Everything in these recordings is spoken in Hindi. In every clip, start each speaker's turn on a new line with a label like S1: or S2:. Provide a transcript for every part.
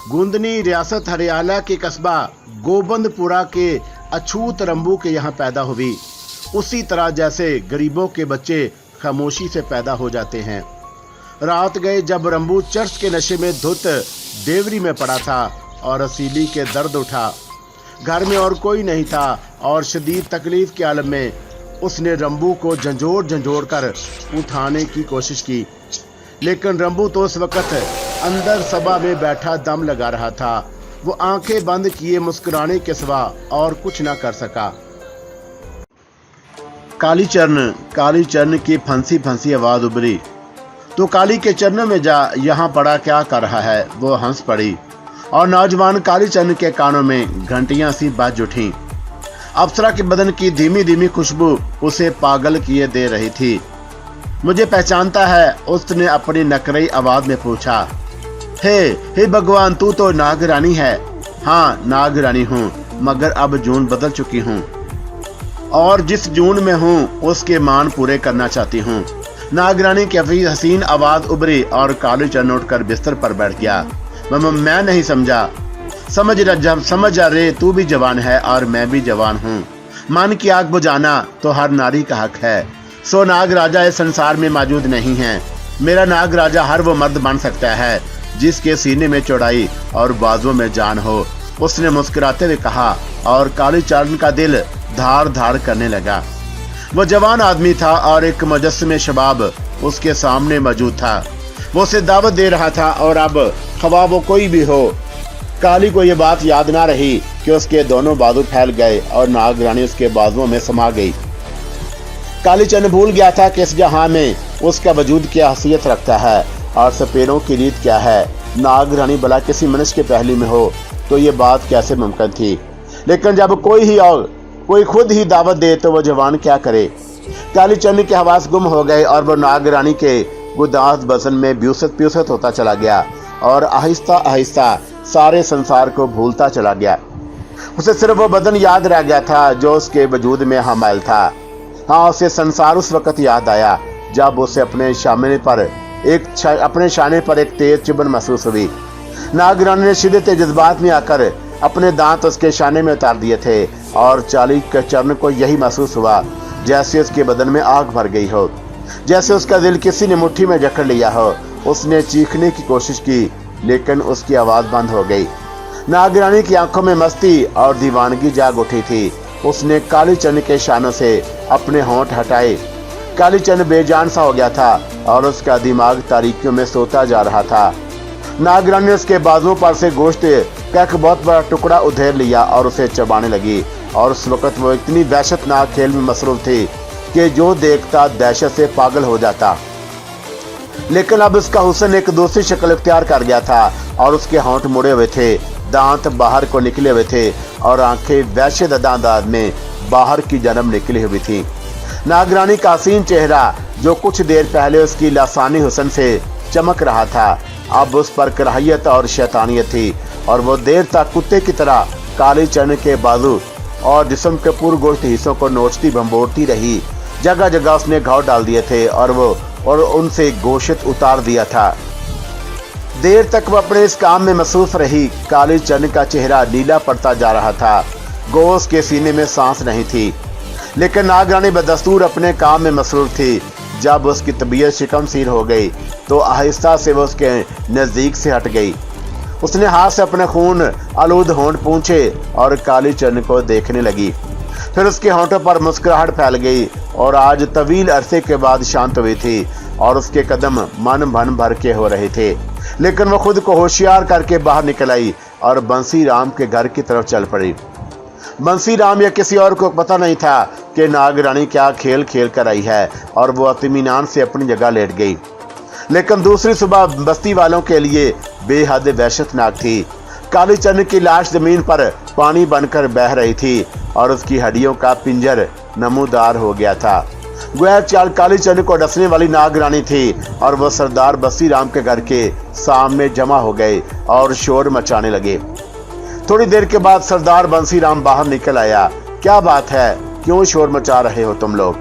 S1: गुंदनी रियासत हरियाणा के कस्बा गोबंदपुरा के अछूत रंबू के यहाँ पैदा हुई। उसी तरह जैसे गरीबों के बच्चे खामोशी से पैदा हो जाते हैं। रात गए जब रंबू चर्च के नशे में धुत देवरी में पड़ा था और असीली के दर्द उठा। घर में और कोई नहीं था और शदीद तकलीफ के आलम में उसने रंबू को झंझोड़ कर उठाने की कोशिश की, लेकिन रंबू तो उस वक्त अंदर सभा में बैठा दम लगा रहा था। वो आंखें बंद किए मुस्कुराने के सिवा और कुछ ना कर सका। कालीचरण की फंसी फंसी आवाज उभरी। तो काली के चरणों में जा, यहाँ पड़ा क्या कर रहा है। वो हंस पड़ी और नौजवान कालीचरण के कानों में घंटियां सी बज उठी। अप्सरा के बदन की धीमी धीमी खुशबू उसे पागल किए दे रही थी। मुझे पहचानता है? उसने अपनी नकरई आवाज में पूछा। हे भगवान, तू तो नागरानी है। हाँ, नागरानी हूँ, मगर अब जून बदल चुकी हूँ और जिस जून में हूँ उसके मान पूरे करना चाहती हूँ। नागरानी की हसीन आवाज उभरी और कालीचरण उठकर बिस्तर पर बैठ गया। मैं नहीं समझा। समझ जा रे, तू भी जवान है और मैं भी जवान हूँ। मन की आग बुझाना तो हर नारी का हक है। सो नाग राजा इस संसार में मौजूद नहीं है। मेरा नाग राजा हर वो मर्द बन सकता है जिसके सीने में चौड़ाई और बाजुओं में जान हो। उसने मुस्कुराते हुए कहा और कालीचरण का दिल धार धार करने लगा। वो जवान आदमी था और एक मुजस्समे शबाब उसके सामने मौजूद था। वो उसे दावत दे रहा था और अब ख्वाह वो कोई भी हो, काली को ये बात याद ना रही कि उसके दोनों बाजू फैल गए और नागरानी उसके बाजुओं में समा गई। कालीचरण भूल गया था कि इस जहां में उसका वजूद क्या हैसियत रखता है और सपेरों की रीत क्या है। नागरानी भला किसी मनुष्य के पहली में हो तो ये बात कैसे मुमकिन थी। लेकिन जब कोई खुद ही दावत दे तो वो जवान क्या करे। कालीचरण के हवास गुम हो गए और वो नागरानी के गुदास बसन में ब्यूसत होता चला गया और आहिस्ता आहिस्ता सारे संसार को भूलता चला गया। उसे सिर्फ वो बदन याद रह गया था जो उसके वजूद में हामिल था। हाँ, उसे संसार उस वक्त याद आया जब उसे अपने शाने पर एक तेज चुभन महसूस हुई। नागरानी ने शिद्दत जज्बात में आकर अपने दांत उसके शाने में उतार दिए थे और कालीचरण को यही महसूस हुआ जैसे उसके बदन में आग भर गई हो, जैसे उसका दिल किसी ने मुट्ठी में जकड़ लिया हो। उसने चीखने की कोशिश की लेकिन उसकी आवाज बंद हो गई। नागरानी की आंखों में मस्ती और दीवानगी जाग उठी थी। उसने कालीचरण के शानों से अपने होंठ हटाए। कालीचरण बेजान सा हो गया था और उसका दिमाग तारीकियों में सोता जा रहा था। नागरानी ने उसके बाजुओं पर से गोश्त का एक बहुत बड़ा टुकड़ा उधेड़ लिया और उसे चबाने लगी। और उस वक्त वो इतनी वहशतनाक खेल में मसरूफ थी कि जो देखता दहशत से पागल हो जाता। लेकिन अब उसका हुस्न एक दूसरी शक्ल इख्तियार कर गया था और उसके होंठ मुड़े हुए थे, दांत बाहर को निकले हुए थे और आंखें वहशत अंदाज में बाहर की जन्म निकली हुई थी। नागरानी का हसीन चेहरा जो कुछ देर पहले उसकी लासानी हुस्न से चमक रहा था, अब उस पर कराहियत और शैतानियत थी और वो देर तक कुत्ते की तरह कालीचरण के बाजू और जिस्म के पुरगोश्त हिस्सों को नोचती भंबोरती रही। जगह जगह उसने घाव डाल दिए थे और उनसे गोश्त उतार दिया था। देर तक वो अपने इस काम में मसरूफ रही। कालीचरण का चेहरा नीला पड़ता जा रहा था। गोश्त के सीने में सांस नहीं थी। लेकिन नागरानी बदस्तूर अपने काम में मसरूफ थी। जब उसकी तबीयत शिकमसीर हो गई तो आहिस्ता से वो उसके नजदीक से हट गई। उसने हाथ से अपने खून आलूद होंठ पूंछे और कालीचरण को देखने लगी। फिर उसके होंठों पर मुस्कुराहट फैल गई और आज तवील अरसे के बाद शांत हुई थी और उसके कदम मन भन भर के हो रहे थे। लेकिन वो खुद को होशियार करके बाहर निकल आई और बंसी राम के घर की तरफ चल पड़ी। बंसी राम या किसी और को पता नहीं था कि नागरानी क्या खेल खेल कर आई है और वो इत्मीनान से अपनी जगह लेट गई। लेकिन दूसरी सुबह बस्ती वालों के लिए बेहद वहशतनाक थी। कालीचरण की लाश जमीन पर पानी बनकर बह रही थी और उसकी हड्डियों का पिंजर नमूदार हो गया था। गोया चाल कालीचरण को डसने वाली नागरानी थी और वो सरदार बंसी राम के घर के सामने जमा हो गए और शोर मचाने लगे। थोड़ी देर के बाद सरदार बंसी राम बाहर निकल आया। क्या बात है, क्यों शोर मचा रहे हो तुम लोग?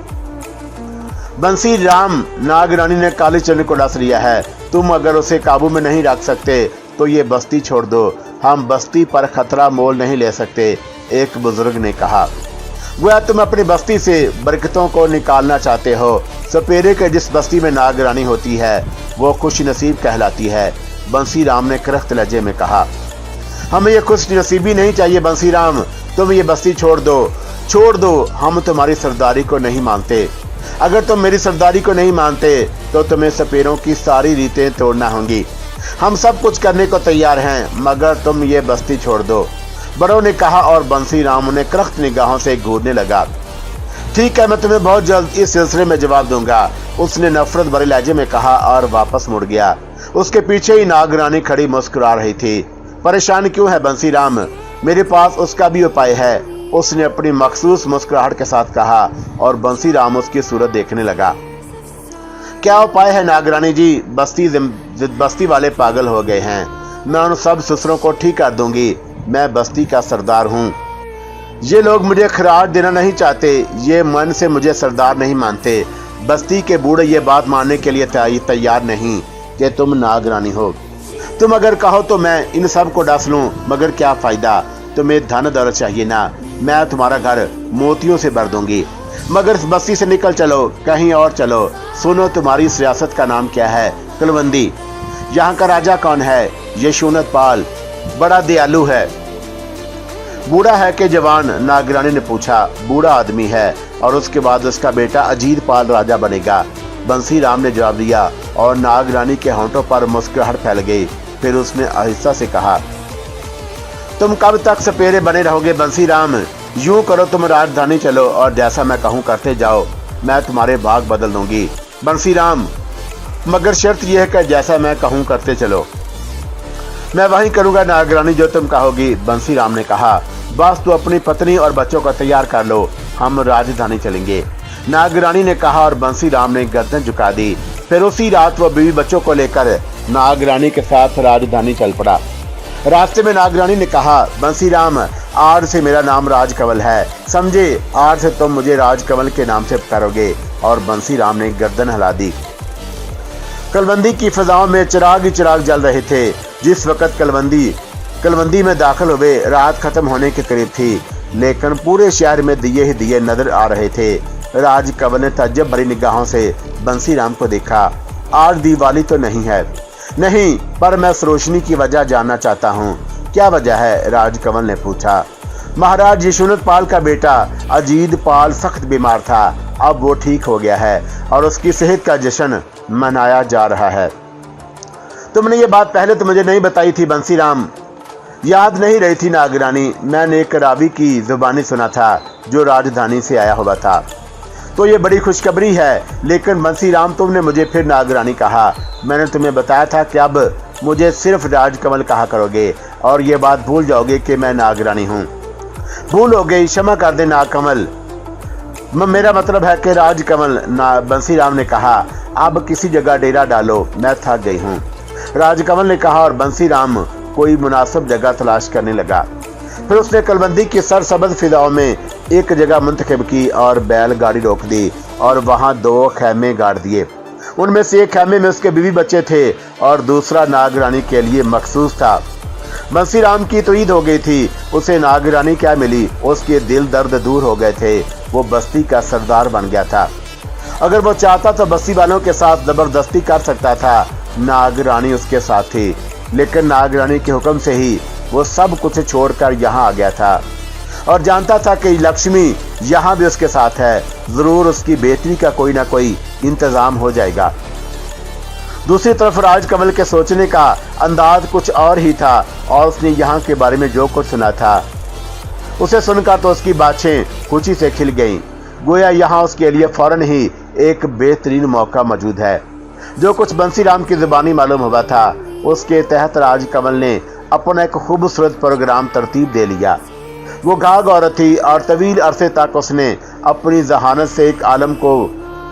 S1: बंसी राम, नागरानी ने कालीचरण को डस लिया है। तुम अगर उसे काबू में नहीं रख सकते तो ये बस्ती छोड़ दो, हम बस्ती पर खतरा मोल नहीं ले सकते, एक बुजुर्ग ने कहा। गोया तुम अपनी बस्ती से बरकतों को निकालना चाहते हो। सपेरे के जिस बस्ती में नागरानी होती है वो खुश नसीब कहलाती है, बंसी राम ने करख्त लहजे में कहा। हमें ये खुश नसीबी नहीं चाहिए बंसी राम, तुम ये बस्ती छोड़ दो, हम तुम्हारी सरदारी को नहीं मानते। अगर तुम मेरी सरदारी को नहीं मानते तो तुम्हें सपेरों की सारी रीतें तोड़ना होंगी। हम सब कुछ करने को तैयार हैं, मगर तुम ये बस्ती छोड़ दो, बड़ों ने कहा और बंसी राम उन्हें करख्त निगाहों से घूरने लगा। ठीक है, मैं तुम्हें बहुत जल्द इस सिलसिले में जवाब दूंगा, उसने नफरत भरे लहजे में कहा और वापस मुड़ गया। उसके पीछे ही नागरानी खड़ी मुस्कुरा रही थी। परेशान क्यों है बंसी राम, मेरे पास उसका भी उपाय है, उसने अपनी मखसूस मुस्कुराहट के साथ कहा और बंसी राम उसकी सूरत देखने लगा। क्या उपाय है नागरानी जी, बस्ती वाले पागल हो गए हैं, मैं उन सब ससुरों को ठीक कर दूंगी, मैं बस्ती का सरदार हूँ। ये लोग मुझे खराज देना नहीं चाहते, ये मन से मुझे सरदार नहीं मानते। बस्ती के बूढ़े ये बात मानने के लिए तैयार नहीं कि तुम नागरानी हो। तुम अगर कहो तो मैं इन सब को डस लूं, मगर क्या फायदा, तुम्हें धन दौलत चाहिए ना, मैं तुम्हारा घर मोतियों से भर दूंगी, मगर इस बस्ती से निकल चलो, कहीं और चलो। सुनो, तुम्हारी इस रियासत का नाम क्या है? कुलवंदी। यहाँ का राजा कौन है? यशोनत पाल, बड़ा दयालु है। बूढ़ा है कि जवान? नागरानी ने पूछा। बूढ़ा आदमी है और उसके बाद उसका बेटा अजीत पाल राजा बनेगा, बंसी राम ने जवाब दिया और नागरानी के होंठों पर मुस्कुराहट फैल गई। फिर उसने आहिस्ता से कहा, तुम कब तक सपेरे बने रहोगे बंसी राम? यूं करो, तुम राजधानी चलो और जैसा मैं कहूं करते जाओ, मैं तुम्हारे भाग बदल दूंगी। बंसी राम, मगर शर्त यह है कि जैसा मैं कहूं करते चलो। मैं वही करूंगा नागरानी जो तुम कहोगी, बंसी राम ने कहा। बस तू अपनी पत्नी और बच्चों को तैयार कर लो, हम राजधानी चलेंगे, नागरानी ने कहा और बंसी राम ने गर्दन झुका दी। फिर उसी रात वो बीवी बच्चों को लेकर नागरानी के साथ राजधानी चल पड़ा। रास्ते में नागरानी ने कहा, बंसी राम, आज से मेरा नाम राजकमल है, समझे? आज से तुम मुझे राजकमल के नाम से पुकारोगे। और बंसी राम ने गर्दन हिला दी। कलवंदी की फिजाओं में चिराग ही चिराग जल रहे थे। जिस वक्त कलवंदी में दाखिल हुए, रात खत्म होने के करीब थी, लेकिन पूरे शहर में दिए ही दिए नजर आ रहे थे। राजकमल ने ताज्जुब भरी निगाहों से बंसी राम को देखा। आज दिवाली तो नहीं है? नहीं, पर मैं इस रोशनी की वजह जानना चाहता हूँ। क्या वजह है? राजकमल ने पूछा। महाराज यशोनत पाल का बेटा अजीत पाल सख्त बीमार था, अब वो ठीक हो गया है और उसकी सेहत का जश्न मनाया जा रहा है। तुमने ये बात पहले तो मुझे नहीं बताई थी बंसी राम। याद नहीं रही थी नागरानी, मैंने एक रावी की जुबानी सुना था जो राजधानी से आया हुआ था। तो ये बड़ी खुशखबरी है। लेकिन बंसी राम, तुमने मुझे फिर नागरानी कहा। मैंने तुम्हें बताया था कि अब मुझे सिर्फ राजकमल कहा करोगे और ये बात भूल जाओगे कि मैं नागरानी हूँ। भूल हो गई, क्षमा कर दे नागकमल, मेरा मतलब है कि राजकमल, बंसी राम ने कहा। अब किसी जगह डेरा डालो, मैं थक गई हूँ, राजकमल ने कहा और बंसी राम कोई मुनासिब जगह तलाश करने लगा। फिर उसने कलवंदी की सरसब्ज़ फिजाओं में एक जगह मुंतखब की और बैलगाड़ी रोक दी और वहां 2 खैमे गाड़ दिए। उनमें से एक खैमे में उसके बीवी बच्चे थे और दूसरा नागरानी के लिए मखसूस था। बंसी राम की तो ईद हो गई थी, उसे नागरानी क्या मिली? उसके दिल दर्द दूर हो गए थे, वो बस्ती का सरदार बन गया था। अगर वो चाहता तो बस्ती वालों के साथ जबरदस्ती कर सकता था। नागरानी उसके साथ थी, लेकिन नागरानी के हुक्म से ही वो सब कुछ छोड़कर यहाँ आ गया था और जानता था कि लक्ष्मी यहाँ भी उसके साथ है, जरूर उसकी बेहतरी का कोई ना कोई इंतजाम हो जाएगा। दूसरी तरफ राजकमल के सोचने का अंदाज कुछ और ही था और उसने यहाँ के बारे में जो कुछ सुना था उसे सुनकर तो उसकी बातें खुशी से खिल गईं। गोया यहाँ उसके लिए फौरन ही एक बेहतरीन मौका मौजूद है। जो कुछ बंसी राम की जुबानी मालूम हुआ था, उसके तहत राजकमल ने अपना एक खूबसूरत प्रोग्राम तरतीब दे लिया। वो घाघ औरत थी और तवील अरसे तक उसने अपनी जहानत से एक आलम को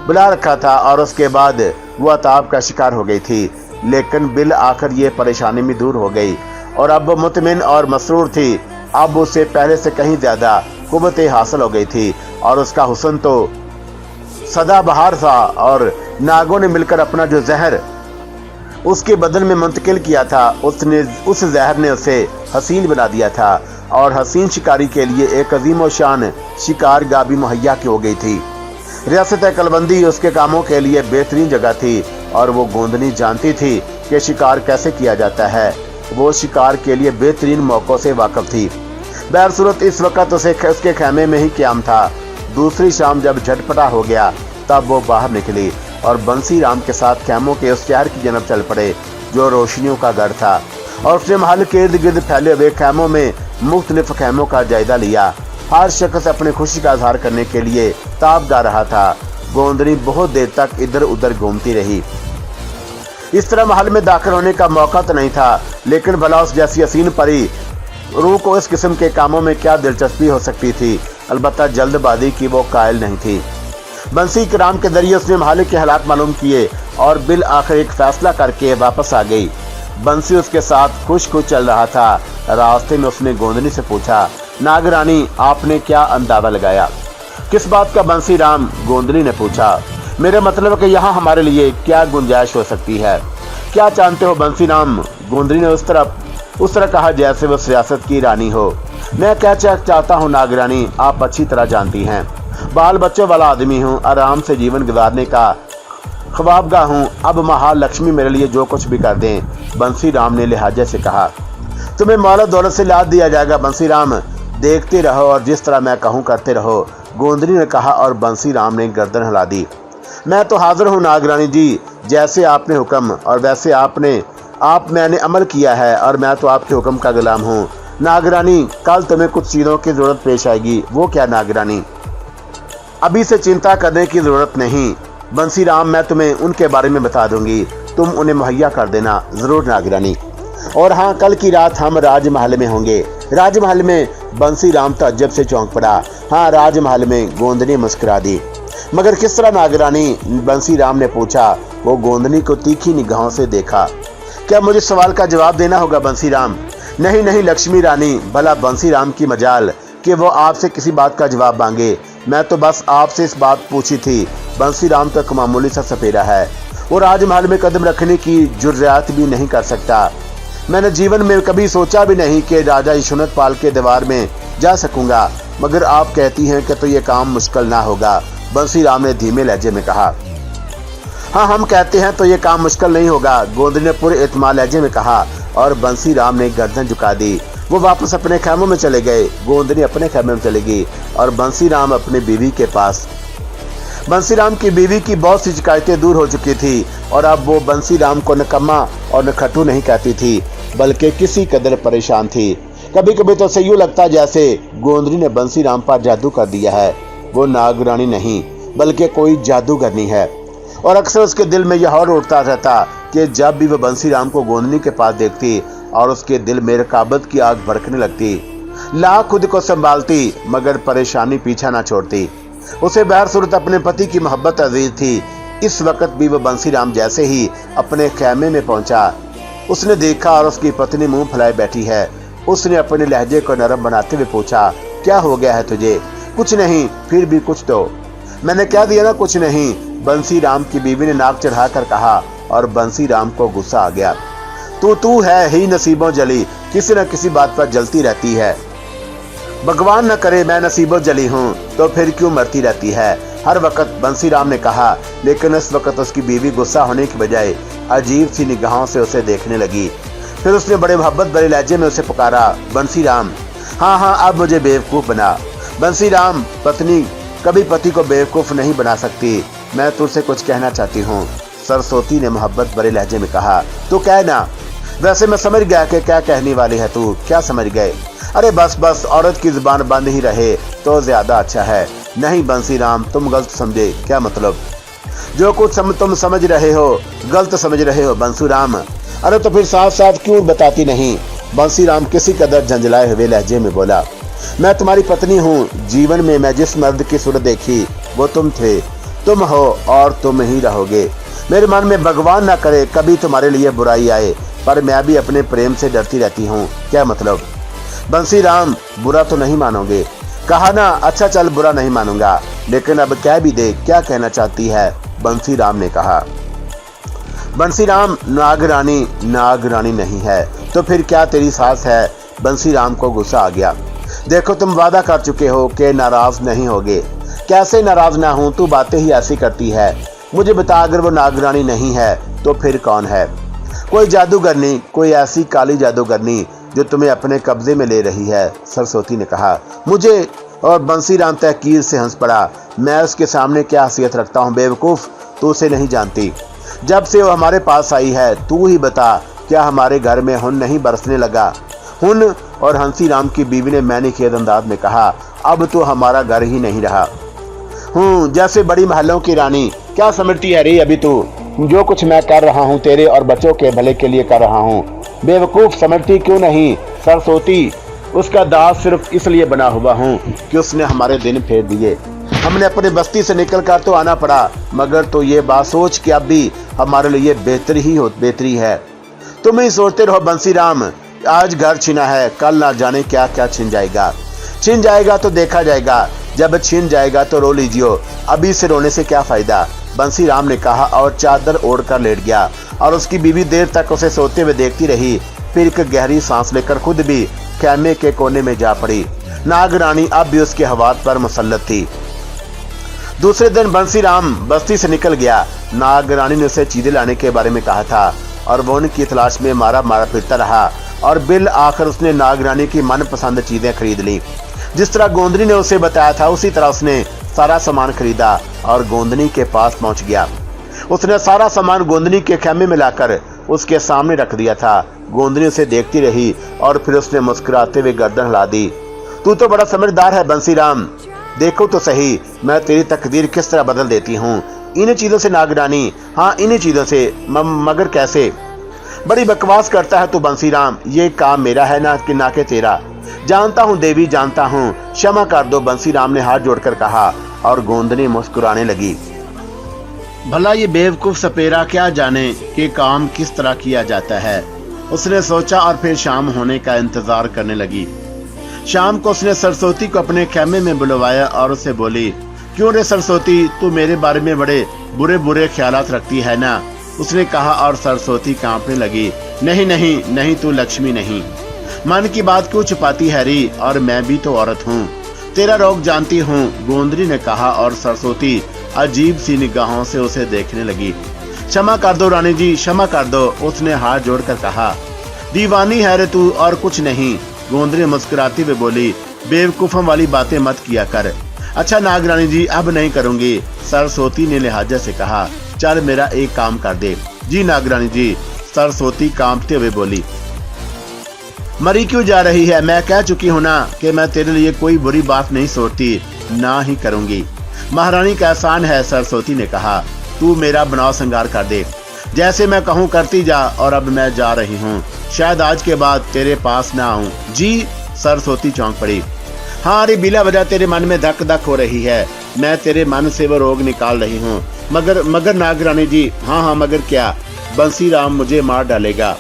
S1: बुला रखा था और उसके बाद वो अताब का शिकार हो गई थी। लेकिन बिल आखिर ये परेशानी में दूर हो गई और अब वो मुतमिन और मसरूर थी। अब उसे पहले से कहीं ज्यादा कुव्वत हासिल हो गई थी और उसका हुस्न तो सदाबहार था और नागों ने मिलकर अपना जो जहर उसके बदन में मुंतकिल किया था। उसने उस जहर ने उसे हसीन बना दिया था और हसीन शिकारी के लिए एक अजीम और शान शिकारगाह भी मुहैया हो गई थी। रियासत कलबंदी उसके कामों के लिए बेहतरीन जगह थी और वो गोंदनी जानती थी कि शिकार कैसे किया जाता है। वो शिकार के लिए बेहतरीन मौकों से वाकिफ थी। बहरसूरत इस वक्त उसके खेमे में ही क्याम था। दूसरी शाम जब झटपटा हो गया तब वो बाहर निकली और बंसी राम के साथ खेमों के उस शहर की जनब चल पड़े जो रोशनियों का गढ़ था, और उसने महल के इर्द गिर्द फैले हुए खेमों में मुख्तलिफ खेमों का जायजा लिया। हर शख्स अपनी खुशी का इजहार करने के लिए ताब गा रहा था। गोंदनी बहुत देर तक इधर उधर घूमती रही। इस तरह महल में दाखिल होने का मौका तो नहीं था, लेकिन भला उस जैसी हसीन परी रूह को इस किस्म के कामों में क्या दिलचस्पी हो सकती थी। अलबत्ता जल्दबाजी की वो कायल नहीं थी। बंसी कराम के जरिए उसने महल के हालात मालूम किए और बिल आखिर एक फैसला करके वापस आ गई। बंसी उसके साथ खुश चल रहा था। रास्ते में उसने गोंदनी से पूछा, नागरानी आपने क्या अंदाजा लगाया? किस बात का बंसी राम? गोंदनी ने पूछा। मेरा मतलब है कि यहाँ हमारे लिए क्या गुंजाइश हो सकती है? क्या जानते हो बंसी राम? गोंदनी ने उस तरह कहा जैसे वो सियासत की रानी हो। मैं क्या चाहता हूँ नागरानी, आप अच्छी तरह जानती हैं। बाल बच्चों वाला आदमी हूँ, आराम से जीवन गुजारने का ख्वाबगा हूँ। अब महालक्ष्मी मेरे लिए जो कुछ भी कर दें। बंसी राम ने लिहाजे से कहा। तुम्हें मौला दौलत से लाद दिया जाएगा बंसी राम, देखते रहो और जिस तरह मैं कहूँ करते रहो, गोंदनी ने कहा और बंसी राम ने गर्दन हिला दी। मैं तो हाजिर हूँ नागरानी जी, जैसे आपने हुक्म और वैसे मैंने अमल किया है और मैं तो आपके हुक्म का गुलाम हूँ। नागरानी कल तुम्हें कुछ चीज़ों की जरूरत पेश आएगी। वो क्या नागरानी? अभी से चिंता करने की जरूरत नहीं बंसी राम, मैं तुम्हें उनके बारे में बता दूंगी, तुम उन्हें मुहैया कर देना। जरूर नागरानी। और हाँ, कल की रात हम राजमहल में होंगे। राजमहल में? बंसी राम तअज्जुब से चौंक पड़ा। हाँ, राजमहल में। गोंदनी मुस्कुरा दी। मगर किस तरह नागरानी? बंसी राम ने पूछा। वो गोंदनी को तीखी निगाहों से देखा। क्या मुझे सवाल का जवाब देना होगा बंसी राम? नहीं नहीं लक्ष्मी रानी, भला बंसी राम की मजाल कि वो आपसे किसी बात का जवाब मांगे। मैं तो बस आपसे इस बात पूछी थी। बंसी राम तो एक मामूली सा सपेरा है, वो राजमहल में कदम रखने की जुर्रियत भी नहीं कर सकता। मैंने जीवन में कभी सोचा भी नहीं कि राजा यशवंत पाल के दरबार में जा सकूंगा, मगर आप कहती हैं कि तो ये काम मुश्किल ना होगा। बंसी राम ने धीमे लहजे में कहा। हाँ, हम कहते हैं तो ये काम मुश्किल नहीं होगा, गोंदनी ने पूरे एतमाद लहजे में कहा और बंसी राम ने गर्दन झुका दी। वो वापस अपने खेमों में चले गए। गोंदनी अपने खेमे में चली गई और बंसी राम अपनी बीवी के पास। बंसी राम की बीवी की बहुत सी शिकायतें दूर हो चुकी थी और अब वो बंसी राम को निकम्मा और नखट्टू नहीं कहती थी, बल्कि किसी कदर परेशान थी। कभी कभी तो से यूं लगता जैसे गोंदनी ने बंसी राम पर जादू कर दिया है। वो नागरानी नहीं बल्कि कोई जादूगरनी है। और अक्सर उसके दिल में यह और उठता रहता कि जब भी वह बंसी राम को गोंदनी के पास देखती और उसके दिल में रकाबत की आग भड़कने लगती। लाख खुद को संभालती मगर परेशानी पीछा ना छोड़ती। उसे बहरसूरत अपने पति की मोहब्बत अजीज थी। इस वक्त भी वह बंसी राम जैसे ही अपने खेमे में पहुंचा, उसने देखा और उसकी पत्नी मुंह फैलाए बैठी है। उसने अपने लहजे को नरम बनाते हुए पूछा, क्या हो गया है तुझे? कुछ नहीं। फिर भी कुछ तो। मैंने क्या दिया ना, कुछ नहीं, बंसी राम की बीवी ने नाक चढ़ाकर कहा और बंसी राम को गुस्सा आ गया। तू है ही नसीबों जली, किसी न किसी बात पर जलती रहती है। भगवान न करे मैं नसीबों जली हूँ तो फिर क्यों मरती रहती है हर वक्त? बंसी राम ने कहा। लेकिन इस वक्त उसकी बीवी गुस्सा होने की बजाय अजीब सी निगाहों से उसे देखने लगी। फिर उसने बड़े मोहब्बत भरे लहजे में उसे पुकारा, बंसी राम। हाँ, अब मुझे बेवकूफ बना। बंसी राम, पत्नी कभी पति को बेवकूफ नहीं बना सकती। मैं तुझसे कुछ कहना चाहती हूँ, सरस्वती ने मोहब्बत भरे लहजे में कहा। तो कहना। वैसे मैं समझ गया कि क्या कहने वाली है तू। क्या समझ गए? अरे बस औरत की जुबान बंद ही रहे तो ज्यादा अच्छा है। नहीं बंसी राम, तुम गलत समझे। क्या मतलब? जो कुछ तुम समझ रहे हो गलत समझ रहे हो बंसू राम। अरे तो फिर साफ साफ क्यों बताती नहीं? बंसी राम किसी कदर झंझलाए हुए लहजे में बोला। मैं तुम्हारी पत्नी हूँ। जीवन में मैं जिस मर्द की सूरत देखी वो तुम थे, तुम हो और तुम ही रहोगे। मेरे मन में भगवान ना करे कभी तुम्हारे लिए बुराई आए, पर मैं भी अपने प्रेम से डरती रहती हूँ। क्या मतलब? बंसी राम, बुरा तो नहीं मानोगे? कहा ना। अच्छा चल, बुरा नहीं मानूंगा, लेकिन अब कह भी दे, क्या कहना चाहती है? बंसी राम ने कहा। बंसीराम, नाग रानी नहीं है तो फिर क्या तेरी सास है? बंसीराम को गुस्सा आ गया। देखो तुम वादा कर चुके हो कि नाराज नहीं होगे। कैसे नाराज ना हूं, तू बातें ही ऐसी करती है। मुझे बता, अगर वो नागरानी नहीं है तो फिर कौन है? कोई जादूगरनी, कोई ऐसी काली जादूगरनी जो तुम्हें अपने कब्जे में ले रही है, सरस्वती ने कहा। मुझे? और बंसीराम तहकीर से हंस पड़ा। मैं उसके सामने क्या हैसियत रखता हूँ बेवकूफ, तू उसे नहीं जानती। जब से वो हमारे पास आई है, तू ही बता, क्या हमारे घर में हुन नहीं बरसने लगा? हुन? और हंसीराम की बीवी ने मैंने खेद अंदाज में कहा, अब तो हमारा घर ही नहीं रहा। जैसे बड़ी महलों की रानी। क्या समझती है रे अभी तू? जो कुछ मैं कर रहा हूँ तेरे और बच्चों के भले के लिए कर रहा हूँ। बेवकूफ, समझती क्यों नहीं? सरस्वती, उसका दास सिर्फ इसलिए बना हुआ हूँ कि उसने हमारे दिन फेर दिए। हमने अपने बस्ती से निकल कर तो आना पड़ा, मगर तो ये बात सोच कि अब भी हमारे लिए बेहतरी है। तुम ही सोचते रहो बंसीराम, आज घर छिना है, कल ना जाने क्या क्या छिन जाएगा। छिन जाएगा तो देखा जाएगा, जब छिन जाएगा तो रो लीजिए, अभी से रोने से क्या फायदा? बंसीराम ने कहा और चादर ओढ़कर लेट गया और उसकी बीवी देर तक उसे सोते हुए देखती रही। फिर एक गहरी सांस लेकर खुद भी खेमे के कोने में जा पड़ी। नागरानी अब भी उसके हवात पर मुसल्लत थी। दूसरे दिन बंसीराम बस्ती से निकल गया। नागरानी ने उसे चीजें लाने के बारे में कहा था और वो उनकी तलाश में मारा फिरता रहा और बिल आखिर उसने नागरानी की मनपसंद चीजें खरीद ली। जिस तरह गोंदनी ने उसे बताया था, उसी तरह उसने सारा सामान खरीदा और गोंदनी के पास पहुंच गया। उसने सारा सामान गोंदनी के खेमे में लाकर उसके सामने रख दिया था। गोंदनी उसे देखती रही और फिर उसने मुस्कुराते हुए गर्दन हिला दी। तू तो बड़ा समझदार है बंसीराम, देखो तो सही मैं तेरी तकदीर किस तरह बदल देती हूँ। इन चीजों से नागरानी? हाँ, इन्हीं चीजों से। मगर कैसे? बड़ी बकवास करता है तू बंसीराम, ये काम मेरा है ना कि तेरा। जानता हूँ देवी, जानता हूँ, क्षमा कर दो, बंसीराम ने हाथ जोड़कर कहा और गोंदनी मुस्कुराने लगी। भला ये बेवकूफ सपेरा क्या जाने कि काम किस तरह किया जाता है, उसने सोचा और फिर शाम होने का इंतजार करने लगी। शाम को उसने सरस्वती को अपने खेमे में बुलवाया और उससे बोली, क्यों रे सरस्वती, तू मेरे बारे में बड़े बुरे ख्यालात रखती है ना? उसने कहा और सरस्वती कांपने लगी। नहीं, तू लक्ष्मी नहीं। मन की बात क्यों छुपाती है री? और मैं भी तो औरत हूँ, तेरा रोग जानती हूँ, गोंदरी ने कहा और सरस्वती अजीब सी निगाहों से उसे देखने लगी। क्षमा कर दो रानी जी, क्षमा कर दो, उसने हाथ जोड़कर कहा। दीवानी है रे तू और कुछ नहीं, गोंदरी मुस्कुराती हुए बोली। बेवकूफों वाली बातें मत किया कर। अच्छा नागरानी जी, अब नहीं करूंगी, सरस्वती ने लिहाजा से कहा। चल मेरा एक काम कर दे। जी नागरानी जी, सरस्वती कांपते हुए बोली। मरी क्यों जा रही है? मैं कह चुकी हूँ ना कि मैं तेरे लिए कोई बुरी बात नहीं सोचती, ना ही करूंगी। महारानी का एहसान है, सरस्वती ने कहा। तू मेरा बनाव श्रृंगार कर दे, जैसे मैं कहूँ करती जा। और अब मैं जा रही हूँ, शायद आज के बाद तेरे पास ना आऊँ। जी? सरस्वती चौंक पड़ी। हाँ अरे, बिला वजह तेरे मन में धक धक हो रही है, मैं तेरे मन से वो रोग निकाल रही हूँ। मगर नागरानी जी। हाँ, मगर क्या? बंसीराम मुझे मार डालेगा,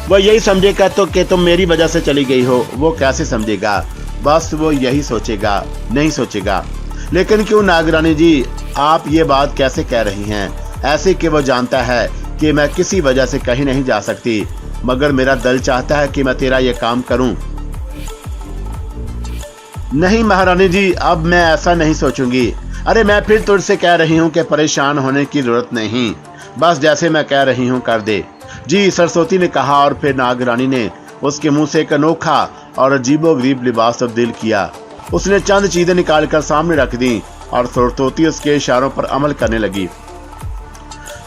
S1: वो यही समझेगा तो कि तुम मेरी वजह से चली गई हो। वो कैसे समझेगा? बस वो यही सोचेगा, नहीं सोचेगा। लेकिन क्यों नागरानी जी, आप ये बात कैसे कह रही हैं? ऐसे कि वो जानता है कि मैं किसी वजह से कहीं नहीं जा सकती, मगर मेरा दिल चाहता है कि मैं तेरा ये काम करूं। नहीं महारानी जी, अब मैं ऐसा नहीं सोचूंगी। अरे मैं फिर तुझसे कह रही हूँ कि परेशान होने की जरूरत नहीं, बस जैसे मैं कह रही हूँ कर दे। जी, सरस्वती ने कहा और फिर नागरानी ने उसके मुंह से एक अनोखा और अजीबोगरीब लिबास तब्दील किया। उसने चंद चीजें निकालकर सामने रख दी और सरस्वती उसके इशारों पर अमल करने लगी।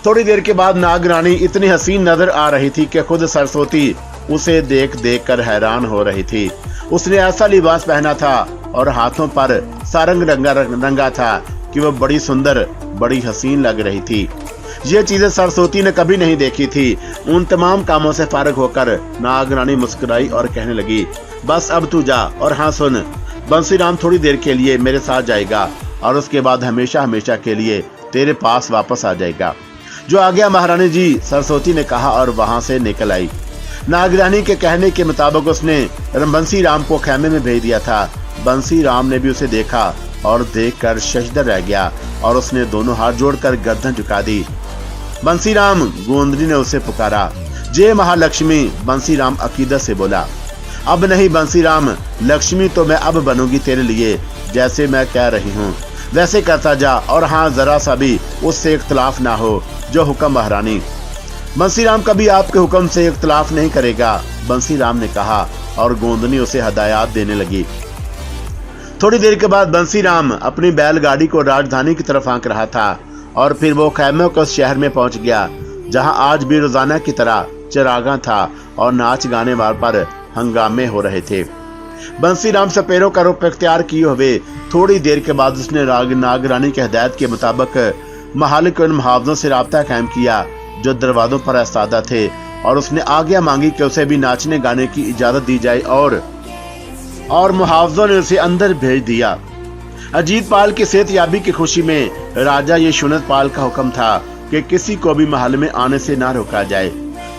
S1: थोड़ी देर के बाद नागरानी इतनी हसीन नजर आ रही थी कि खुद सरस्वती उसे देख देख कर हैरान हो रही थी। उसने ऐसा लिबास पहना था और हाथों पर सारंग रंगा था कि वह बड़ी सुंदर, बड़ी हसीन लग रही थी। ये चीजें सरस्वती ने कभी नहीं देखी थी। उन तमाम कामों से फारिग होकर नागरानी मुस्कुराई और कहने लगी, बस अब तू जा। और हाँ सुन, बंसीराम थोड़ी देर के लिए मेरे साथ जाएगा और उसके बाद हमेशा हमेशा के लिए तेरे पास वापस आ जाएगा। जो आ गया महारानी जी, सरस्वती ने कहा और वहां से निकल आई। नागरानी के कहने के मुताबिक उसने बंसीराम को खेमे में भेज दिया था। बंसीराम ने भी उसे देखा और देखकर शशदर रह गया और उसने दोनों हाथ जोड़कर गर्दन झुका दी। बंसीराम, गोंदली ने उसे पुकारा। जय महालक्ष्मी, बंसीराम अकीदत से बोला। अब नहीं बंसीराम, लक्ष्मी तो मैं अब बनूंगी तेरे लिए। जैसे मैं कह रही हूँ वैसे करता जा, और हाँ, जरा सा भी उससे इख्तलाफ ना हो। जो हुक्म महारानी। बंसीराम कभी आपके हुक्म से इख्तलाफ नहीं करेगा, बंसीराम ने कहा, और गोंदनी उसे हदायत देने लगी। थोड़ी देर के बाद बंसीराम अपनी बैलगाड़ी को राजधानी की तरफ आंक रहा था, और फिर वो खैमों के उस शहर में पहुंच गया जहां आज भी रोजाना की तरह चिरागा था और नाच गाने पर हंगामे हो रहे थे। बंसीराम सपेरों का रुख इख्तियार किए हुए थोड़ी देर के बाद उसने नागरानी की हिदायत के मुताबिक महल के उन मुहावजों से राब्ता कायम किया जो दरवाजों पर ऐसादा थे, और उसने आज्ञा मांगी कि उसे भी नाचने गाने की इजाजत दी जाए, और मुहावजों ने उसे अंदर भेज दिया। अजीत पाल की सेहतयाबी की खुशी में राजा यशवंत पाल का हुक्म था कि किसी को भी महल में आने से ना रोका जाए।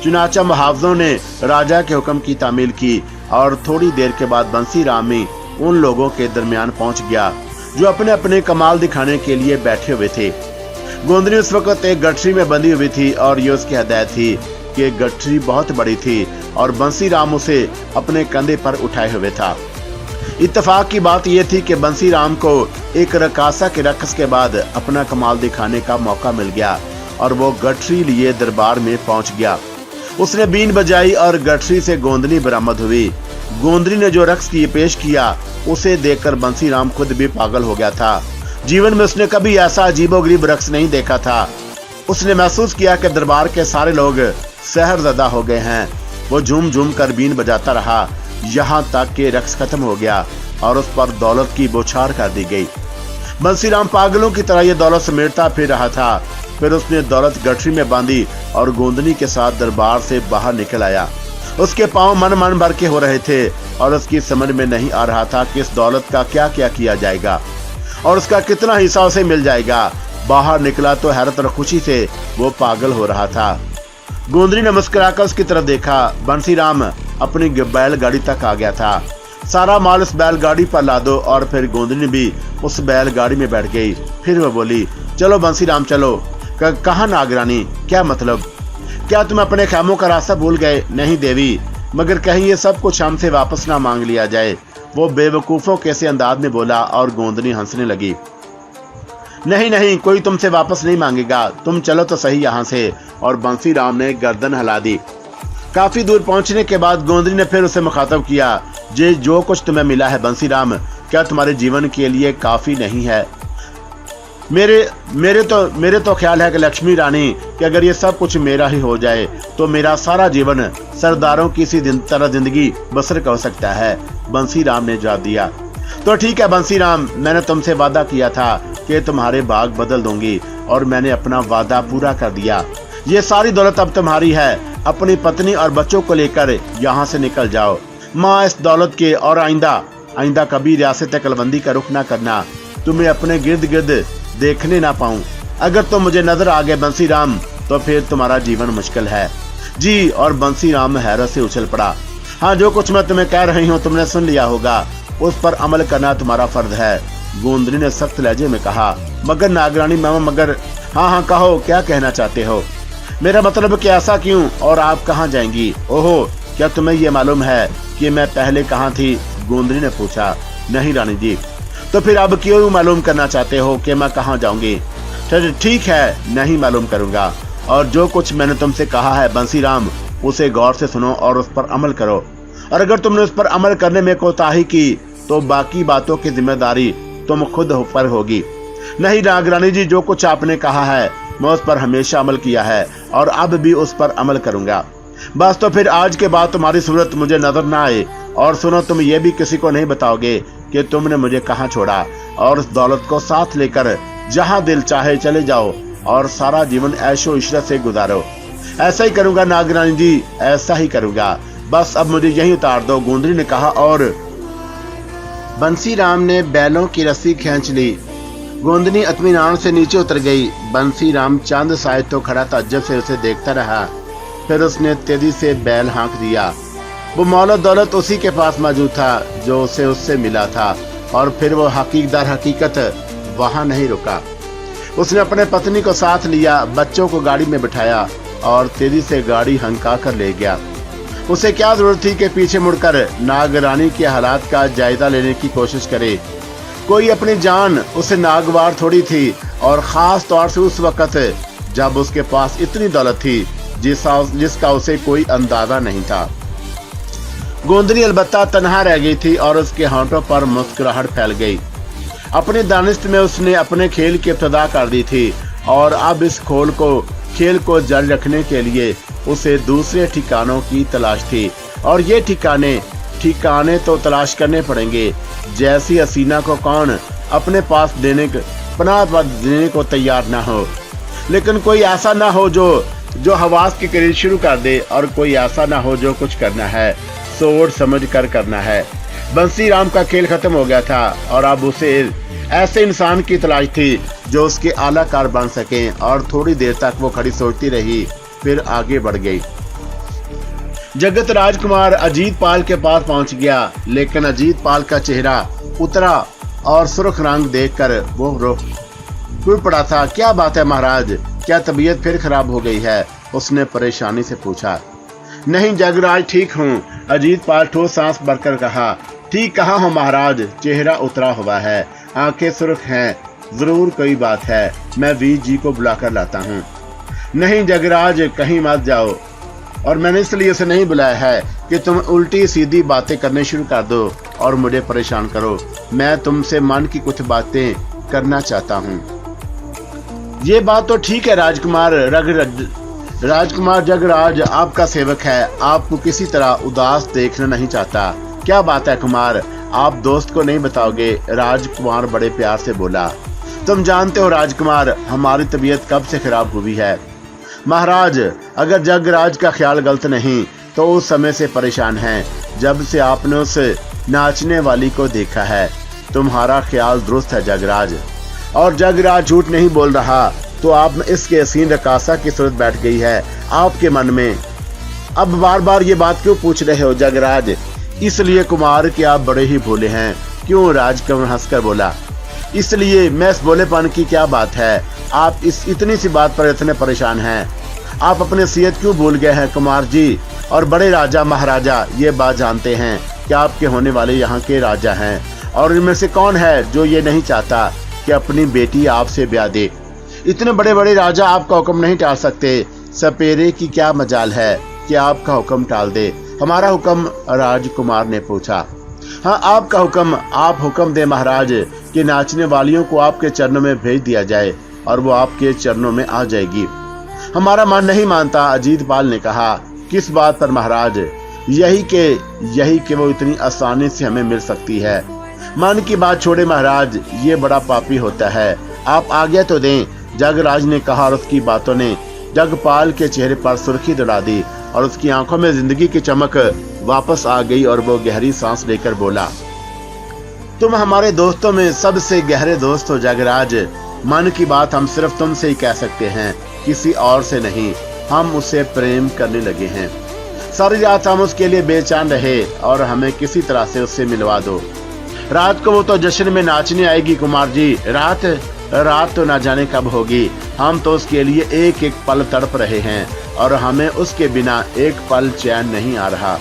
S1: चुनाचा मुहावजों ने राजा के हुक्म की तामील की, और थोड़ी देर के बाद बंसीराम भी उन लोगों के दरमियान पहुंच गया जो अपने अपने कमाल दिखाने के लिए बैठे हुए थे। गोंदनी उस वक्त एक गठरी में बंधी हुई थी, और ये उसकी हिदायत थी कि गठरी बहुत बड़ी थी और बंसीराम उसे अपने कंधे पर उठाए हुए था। इत्तेफाक की बात यह थी कि बंसीराम को एक रकासा के रक्स के बाद अपना कमाल दिखाने का मौका मिल गया, और वो गठरी लिए दरबार में पहुंच गया। उसने बीन बजाई और गठरी से गोंदनी बरामद हुई। गोंदनी ने जो रक्स पेश किया उसे देखकर बंसीराम खुद भी पागल हो गया था। जीवन में उसने कभी ऐसा अजीबोगरीब रक्स नहीं देखा था। उसने महसूस किया कि दरबार के सारे लोग सहरज़दा हो गए हैं। वो झूम झूम कर बीन बजाता रहा, यहाँ तक कि रक्स खत्म हो गया और उस पर दौलत की बौछार कर दी गई। बंसीराम पागलों की तरह ये दौलत समेटता फिर रहा था। फिर उसने दौलत गठरी में बांधी और गोंदनी के साथ दरबार से बाहर निकल आया। उसके पांव मन भर के हो रहे थे, और उसकी समझ में नहीं आ रहा था कि इस दौलत का क्या क्या किया जाएगा और उसका कितना हिस्सा उसे मिल जाएगा। बाहर निकला तो हैरत और खुशी से वो पागल हो रहा था। गोंदनी ने मुस्कुराकर उसकी तरफ देखा। बंसीराम अपनी बैलगाड़ी तक आ गया था। सारा माल उस बैलगाड़ी पर ला दो, और फिर गोंदनी भी उस बैलगाड़ी में बैठ गई। फिर वह बोली, चलो बंसीराम चलो। कहाँ नागरानी, क्या मतलब? क्या तुम अपने खैमों का रास्ता भूल गए? नहीं देवी, मगर कहीं ये सब कुछ हमसे वापस ना मांग लिया जाए, वो बेवकूफों के से अंदाज में बोला, और गोंदनी हंसने लगी। नहीं नहीं, कोई तुमसे वापस नहीं मांगेगा, तुम चलो तो सही यहाँ से। और बंसीराम ने गर्दन हिला दी। काफी दूर पहुंचने के बाद गोंदनी ने फिर उसे मुखातब किया, जो कुछ तुम्हें मिला है बंसीराम, क्या तुम्हारे जीवन के लिए काफी नहीं है? मेरे तो ख्याल है कि लक्ष्मी रानी, कि अगर ये सब कुछ मेरा ही हो जाए तो मेरा सारा जीवन सरदारों की सी तरह जिंदगी बसर कर सकता है। बंसीराम ने जवाब दिया, तो ठीक है बंसीराम, मैंने तुमसे वादा किया था कि तुम्हारे बाग बदल दूंगी, और मैंने अपना वादा पूरा कर दिया। ये सारी दौलत अब तुम्हारी है। अपनी पत्नी और बच्चों को लेकर यहाँ से निकल जाओ। माँ, इस दौलत के और आइंदा कभी रियासत कलबंदी का रुख ना करना। तुम्हें अपने गिर्द गिर्द देखने ना पाऊं। अगर तुम मुझे नजर आ गए बंसीराम, तो फिर तुम्हारा जीवन मुश्किल है। जी। और बंसीराम हैरत से उछल पड़ा। हाँ, जो कुछ मैं तुम्हें कह रही हूँ तुमने सुन लिया होगा, उस पर अमल करना तुम्हारा फर्ज है। गोंदनी ने सख्त लहजे में कहा। मगर नागरानी मामा, मगर। हाँ, कहो, क्या कहना चाहते हो? मेरा मतलब कि ऐसा क्यों, और आप कहाँ जाएंगी? ओहो, क्या तुम्हें ये मालूम है कि मैं पहले कहाँ थी? गोंदनी ने पूछा। नहीं रानी जी। तो फिर अब क्यों मालूम करना चाहते हो कि मैं कहाँ जाऊंगी? ठीक है, नहीं मालूम करूंगा, और जो कुछ मैंने तुमसे कहा है बंसीराम, उसे गौर से सुनो और उस पर अमल करो। और अगर तुमने उस पर अमल करने में कोताही की तो बाकी बातों की जिम्मेदारी तुम खुद पर होगी। नहीं नागरानी जी, जो कुछ आपने कहा है मैं उस पर हमेशा अमल किया है, और अब भी उस पर अमल करूंगा। बस तो फिर आज के बाद तुम्हारी सूरत मुझे नजर ना आए। और सुनो, तुम ये भी किसी को नहीं बताओगे कि तुमने मुझे कहाँ छोड़ा, और उस दौलत को साथ लेकर जहाँ दिल चाहे चले जाओ और सारा जीवन ऐशो इशरत से गुजारो। ऐसा ही करूंगा नागरानी जी, ऐसा ही करूंगा। बस अब मुझे यहीं उतार दो, गोंदनी ने कहा, और बंसीराम ने बैलों की रस्सी खींच ली। गोंदनी इत्मीनान से नीचे उतर गई। बंसीराम चांद साए तो खड़ा ताज्जुब से उसे देखता रहा। फिर उसने तेजी से बैल हाँक दिया। वो मौला दौलत उसी के पास मौजूद था जो उसे उससे मिला था, और फिर वो हकीकत वहां नहीं रुका। उसने अपने पत्नी को साथ लिया, बच्चों को गाड़ी में बिठाया और तेजी से गाड़ी हंका कर ले गया। उसे क्या जरूरत थी कि पीछे मुड़कर नागरानी के हालात का जायजा लेने की कोशिश करे। कोई अपनी जान उसे नागवार थोड़ी थी, और खास तौर से उस वक्त जब उसके पास इतनी दौलत थी जिसका उसे कोई अंदाजा नहीं था। गोंदली अलबत्ता तन्हा रह गई थी और उसके होंठों पर मुस्कुराहट फैल गई। अपने दानिश में उसने अपने खेल की इब्तिदा कर दी थी, और अब इस खेल को जारी रखने के लिए उसे दूसरे ठिकानों की तलाश थी, और ये ठिकाने तो तलाश करने पड़ेंगे। जैसी हसीना को कौन अपने पास पनाह देने को तैयार ना हो, लेकिन कोई ऐसा ना हो जो हवास की करीब शुरू कर दे, और कोई ऐसा ना हो जो कुछ करना है सोच समझ कर करना है। बंसी राम का खेल खत्म हो गया था, और अब उसे ऐसे इंसान की तलाश थी जो उसके आलाकार बन सके। और थोड़ी देर तक वो खड़ी सोचती रही, फिर आगे बढ़ गई। जगत राजकुमार अजीत पाल के पास पहुंच गया, लेकिन अजीत पाल का चेहरा उतरा और सुर्ख रंग देखकर वो रो पड़ा था। क्या बात है महाराज, क्या तबीयत फिर खराब हो गई है? उसने परेशानी से पूछा। नहीं जगराज, ठीक हूँ, अजीत पाल ठोस सांस भरकर कहा। ठीक कहाँ हो महाराज, चेहरा उतरा हुआ है, आंखें सुर्ख हैं, जरूर कोई बात है, मैं वीर जी को बुलाकर लाता हूँ। नहीं जगराज, कहीं मत जाओ, और मैंने इसलिए उसे नहीं बुलाया है कि तुम उल्टी सीधी बातें करने शुरू कर दो और मुझे परेशान करो। मैं तुमसे मन की कुछ बातें करना चाहता हूँ। ये बात तो ठीक है राजकुमार जगराज आपका सेवक है, आपको किसी तरह उदास देखना नहीं चाहता। क्या बात है कुमार, आप दोस्त को नहीं बताओगे? राजकुमार बड़े प्यार से बोला। तुम जानते हो राजकुमार, हमारी तबीयत कब से खराब हुई है। महाराज, अगर जगराज का ख्याल गलत नहीं तो उस समय से परेशान हैं, जब से आपने उस नाचने वाली को देखा है। तुम्हारा ख्याल दुरुस्त है जगराज, और जगराज झूठ नहीं बोल रहा। तो आप इसके हसीन रकासा की सूरत बैठ गई है आपके मन में। अब बार बार ये बात क्यों पूछ रहे हो जगराज? इसलिए कुमार कि आप बड़े ही भोले हैं। क्यों? राजकुमार हंसकर बोला। इसलिए मैं इस भोलेपन की क्या बात है, आप इस इतनी सी बात पर इतने परेशान हैं? आप अपने सीयत क्यों भूल गए हैं कुमार जी? और बड़े राजा महाराजा ये बात जानते हैं कि आपके होने वाले यहाँ के राजा हैं, और इनमें से कौन है जो ये नहीं चाहता कि अपनी बेटी आपसे ब्याह दे? इतने बड़े बड़े राजा आपका हुक्म नहीं टाल सकते। सपेरे की क्या मजाल है कि आपका हुक्म टाल दे? हमारा हुक्म? राजकुमार ने पूछा। हाँ, आपका हुक्म। आप हुक्म दे महाराज कि नाचने वालियों को आपके चरणों में भेज दिया जाए, और वो आपके चरणों में आ जाएगी। हमारा मन नहीं मानता, अजीत पाल ने कहा। किस बात पर महाराज? यही कि वो इतनी आसानी से हमें मिल सकती है। मन की बात छोड़े महाराज, ये बड़ा पापी होता है। आप आज्ञा तो दें, जगराज ने कहा, और उसकी बातों ने जगपाल के चेहरे पर सुर्खी दौड़ा दी, और उसकी आंखों में जिंदगी की चमक वापस आ गई, और वो गहरी सांस लेकर बोला। तुम हमारे दोस्तों में सबसे गहरे दोस्त हो जगराज। मन की बात हम सिर्फ तुमसे ही कह सकते हैं, किसी और से नहीं। हम उसे प्रेम करने लगे हैं। सारी रात हम उसके लिए बेचैन रहे, और हमें किसी तरह से उससे मिलवा दो। रात को वो तो जश्न में नाचने आएगी कुमार जी। रात तो ना जाने कब होगी। हम तो उसके लिए एक एक पल तड़प रहे हैं, और हमें उसके बिना एक पल चैन नहीं आ रहा।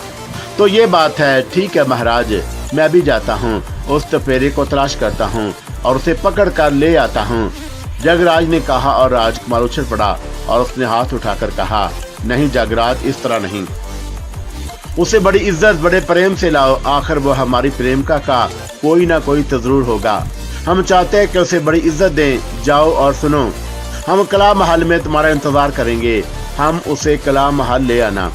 S1: तो ये बात है। ठीक है महाराज, मैं भी जाता हूँ, उस तपेरे को तलाश करता हूँ और उसे पकड़ कर ले आता हूँ, जगराज ने कहा। और राजकुमार उछल पड़ा और उसने हाथ उठाकर कहा, नहीं जगराज, इस तरह नहीं। उसे बड़ी इज्जत बड़े प्रेम से लाओ, आखिर वो हमारी प्रेमिका का कोई ना कोई तो जरूर होगा। हम चाहते हैं कि उसे बड़ी इज्जत दें। जाओ और सुनो, हम कला महल में तुम्हारा इंतजार करेंगे। हम उसे कला महल ले आना।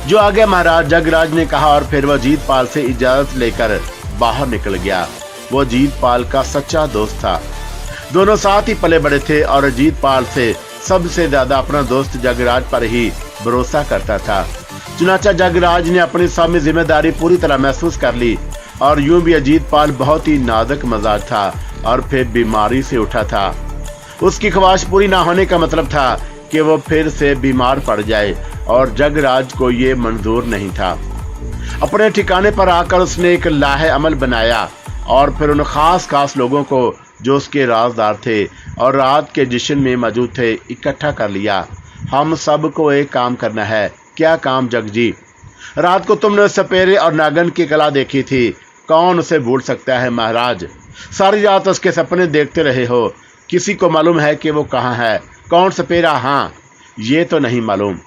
S1: जो आगे महाराज, जगराज ने कहा, और फिर वह अजीत पाल से इजाजत लेकर बाहर निकल गया। वो अजीत पाल का सच्चा दोस्त था। दोनों साथ ही पले बड़े थे, और अजीत पाल से सबसे ज्यादा अपना दोस्त जगराज पर ही भरोसा करता था। चुनाचा जगराज ने अपनी सामने जिम्मेदारी पूरी तरह महसूस कर ली, और यूं भी अजीत पाल बहुत ही नाजुक मिजाज था, और फिर बीमारी से उठा था। उसकी ख्वाहिश पूरी ना होने का मतलब था कि वो फिर से बीमार पड़ जाए, और जगराज को ये मंजूर नहीं था। अपने ठिकाने पर आकर उसने एक लाहे अमल बनाया, और फिर उन खास लोगों को जो उसके राजदार थे और रात के जश्न में मौजूद थे इकट्ठा कर लिया। हम सबको एक काम करना है। क्या काम जगजी? रात को तुमने सपेरे और नागन की कला देखी थी, कौन उसे भूल सकता है महाराज। सारी रात उसके सपने देखते रहे हो। किसी को मालूम है कि वो कहाँ है? कौन सपेरा? हाँ, ये तो नहीं मालूम।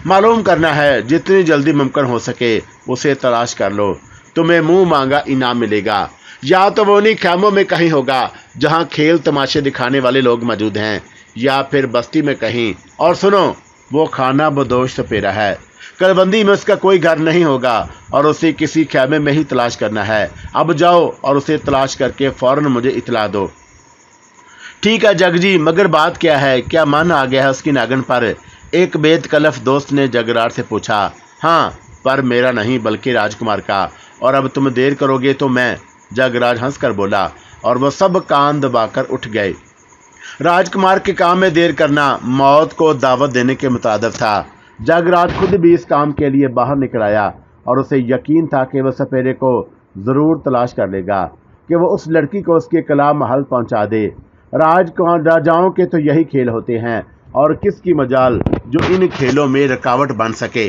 S1: मालूम करना है। जितनी जल्दी मुमकिन हो सके उसे तलाश कर लो। तुम्हें मुंह मांगा इनाम मिलेगा। या तो वो उन्हीं खैमों में कहीं होगा जहां खेल तमाशे दिखाने वाले लोग मौजूद हैं, या फिर बस्ती में कहीं। और सुनो, वो खाना बदोश सपेरा है। कलबंदी में उसका कोई घर नहीं होगा और उसे किसी खैमे में ही तलाश करना है। अब जाओ और उसे तलाश करके फौरन मुझे इतला दो। ठीक है जगजी, मगर बात क्या है? क्या मन आ गया है उसकी नागन पर? एक बेतकलफ दोस्त ने जगराट से पूछा। हाँ, पर मेरा नहीं बल्कि राजकुमार का। और अब तुम देर करोगे तो मैं, जगराज हंसकर बोला, और वो सब कान दबाकर उठ गए। राजकुमार के काम में देर करना मौत को दावत देने के मुताबिक था। जगराज खुद भी इस काम के लिए बाहर निकल आया और उसे यकीन था कि वह सपेरे को ज़रूर तलाश कर लेगा, कि वह उस लड़की को उसके कला महल पहुंचा दे। राजाओं के तो यही खेल होते हैं, और किसकी मजाल जो इन खेलों में रुकावट बन सके।